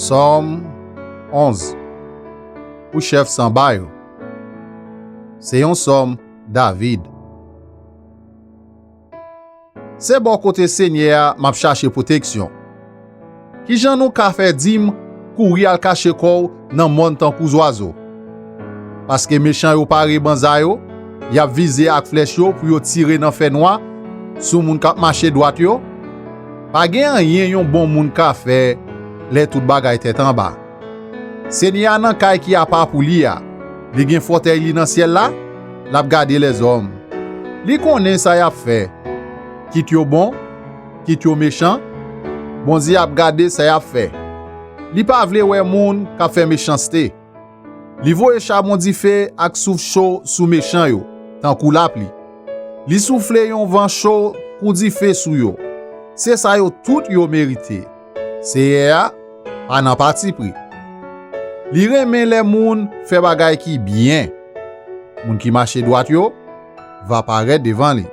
Somme 11. Ou chef sans bail. C'est un somme David. C'est bon côté Seigneur m'a chercher protection. Qui j'en nou ka fait dim courir al cacher corps dans monde tant kou oiseau. Parce que méchant yo paré banza yo, y a visé ak flèche yo pour yo tirer dans fait noir sou moun k'ap marcher droite yo. Pa gen rien yon bon moun ka fait les tout bagay tête en bas. Seigneur nan kay ki a pa pou li a. Li gen fauteuil li dans ciel là, l'a gade les hommes. Li konnen ça y a fait. Kit yo bon, kit yo méchant. Bon Dieu a gade ça y a fait. Li pa vle wè moun ka fait méchanceté. Li voye charbon di fait ak souffle chaud sous méchant yo, tant kou la pli. Li souffle yon vent chaud kou di fait sou yo. C'est ça yo tout yo mérité. C'est ya, pas nan parti pris. Li remen les moun fait bagay ki bien. Moun ki marche droit yo va paraître devant li.